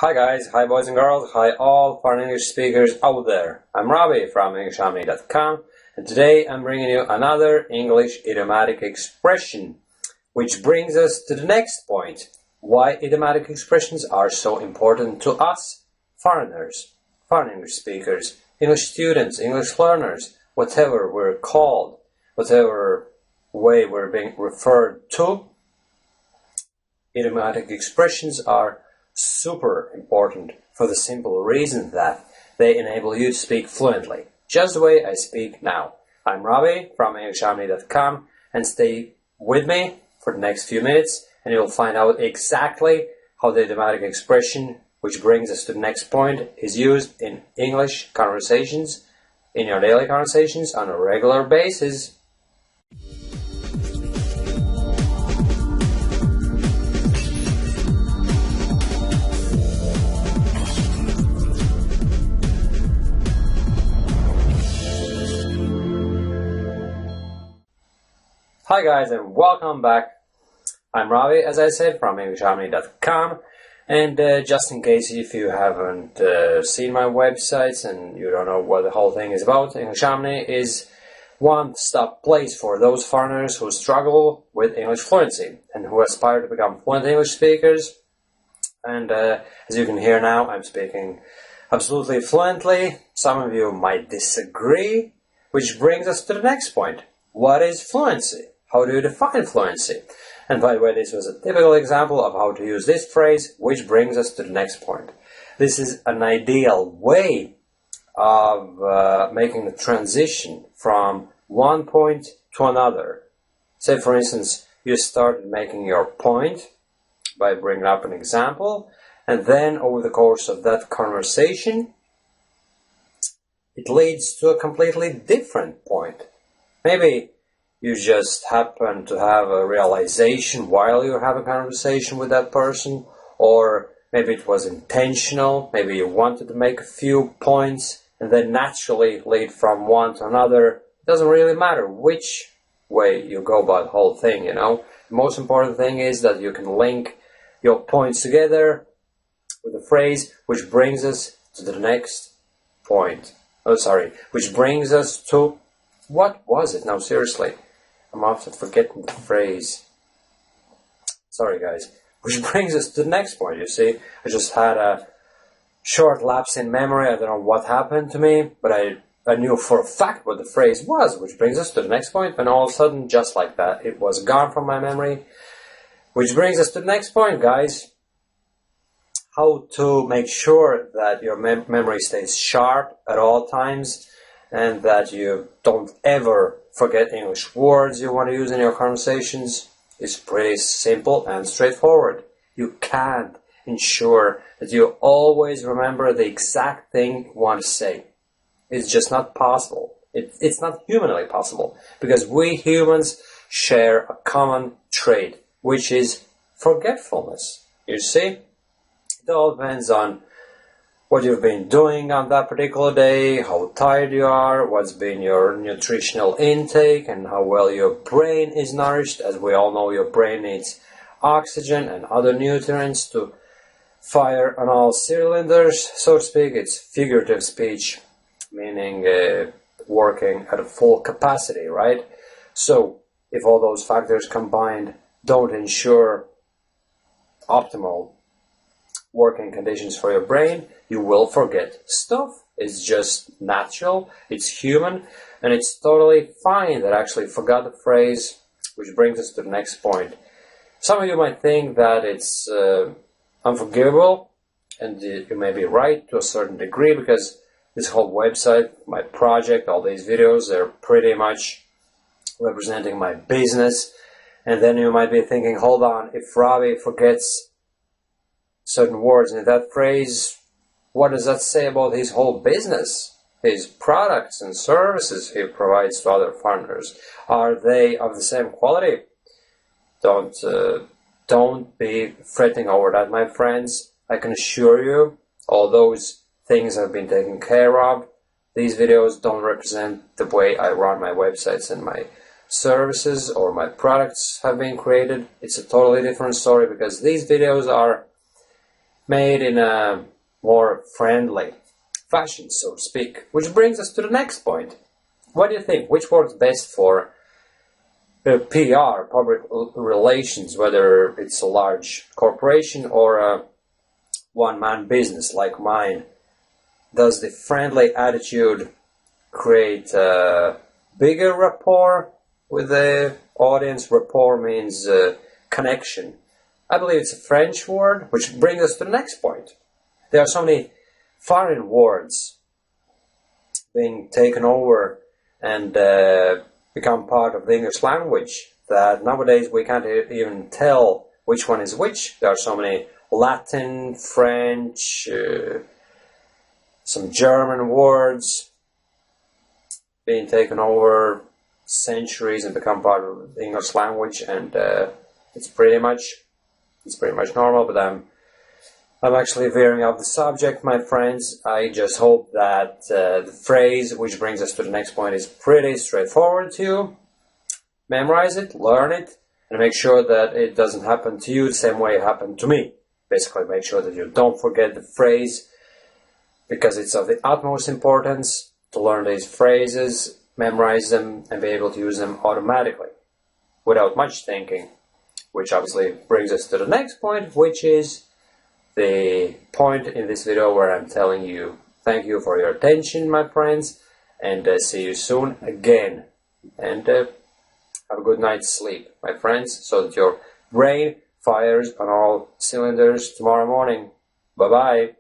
Hi guys, hi boys and girls, hi all foreign English speakers out there. I'm Robbie from Idiomatic.com, and today I'm bringing you another English idiomatic expression, which brings us to the next point. Why idiomatic expressions are so important to us foreigners, foreign English speakers, English students, English learners, whatever we're called, whatever way we're being referred to. Idiomatic expressions are super important for the simple reason that they enable you to speak fluently, just the way I speak now. I'm Robbie from Idiomatic.com, and stay with me for the next few minutes and you'll find out exactly how the idiomatic expression, which brings us to the next point, is used in English conversations, in your daily conversations on a regular basis. Hi guys, and welcome back. I'm Robbie, as I said, from Idiomatic.com, and just in case if you haven't seen my websites and you don't know what the whole thing is about, Idiomatic is one-stop place for those foreigners who struggle with English fluency and who aspire to become fluent English speakers. And as you can hear now, I'm speaking absolutely fluently. Some of you might disagree, which brings us to the next point. What is fluency? How do you define fluency? And by the way, this was a typical example of how to use this phrase, which brings us to the next point. This is an ideal way of making the transition from one point to another. Say, for instance, you started making your point by bringing up an example, and then over the course of that conversation, it leads to a completely different point. Maybe you just happen to have a realization while you have a conversation with that person, or maybe it was intentional, maybe you wanted to make a few points and then naturally lead from one to another. It doesn't really matter which way you go about the whole thing, you know. The most important thing is that you can link your points together with a phrase which brings us to the next point. Which brings us to, what was it? No, seriously. I'm often forgetting the phrase. Sorry, guys. Which brings us to the next point, you see. I just had a short lapse in memory. I don't know what happened to me, but I knew for a fact what the phrase was, which brings us to the next point, and all of a sudden, just like that, it was gone from my memory. Which brings us to the next point, guys. How to make sure that your memory stays sharp at all times, and that you don't ever forget English words you want to use in your conversations is pretty simple and straightforward. You can't ensure that you always remember the exact thing you want to say. It's just not possible. It's not humanly possible, because we humans share a common trait, which is forgetfulness. You see? It all depends on what you've been doing on that particular day, how tired you are, what's been your nutritional intake, and how well your brain is nourished. As we all know, your brain needs oxygen and other nutrients to fire on all cylinders, so to speak. It's figurative speech, meaning working at a full capacity, right? So, if all those factors combined don't ensure optimal working conditions for your brain, you will forget stuff. It's just natural, it's human, and it's totally fine that I actually forgot the phrase, which brings us to the next point. Some of you might think that it's unforgivable, and you may be right to a certain degree, because this whole website, my project, all these videos, they're pretty much representing my business. And then you might be thinking, hold on, if Robbie forgets certain words in that phrase, what does that say about his whole business? His products and services he provides to other foreigners, are they of the same quality? Don't be fretting over that, my friends. I can assure you, all those things have been taken care of. These videos don't represent the way I run my websites and my services or my products have been created. It's a totally different story, because these videos are made in a more friendly fashion, so to speak. Which brings us to the next point. What do you think? Which works best for PR, public relations, whether it's a large corporation or a one-man business like mine? Does the friendly attitude create a bigger rapport with the audience? Rapport means connection. I believe it's a French word, which brings us to the next point. There are so many foreign words being taken over and become part of the English language that nowadays we can't even tell which one is which. There are so many Latin, French, some German words being taken over centuries and become part of the English language, and it's pretty much normal. But I'm actually veering off the subject, my friends. I just hope that the phrase, which brings us to the next point, is pretty straightforward to you. Memorize it, learn it, and make sure that it doesn't happen to you the same way it happened to me. Basically, make sure that you don't forget the phrase, because it's of the utmost importance to learn these phrases, memorize them, and be able to use them automatically, without much thinking. Which obviously brings us to the next point, which is the point in this video where I'm telling you thank you for your attention, my friends, and see you soon again. And have a good night's sleep, my friends, so that your brain fires on all cylinders tomorrow morning. Bye-bye.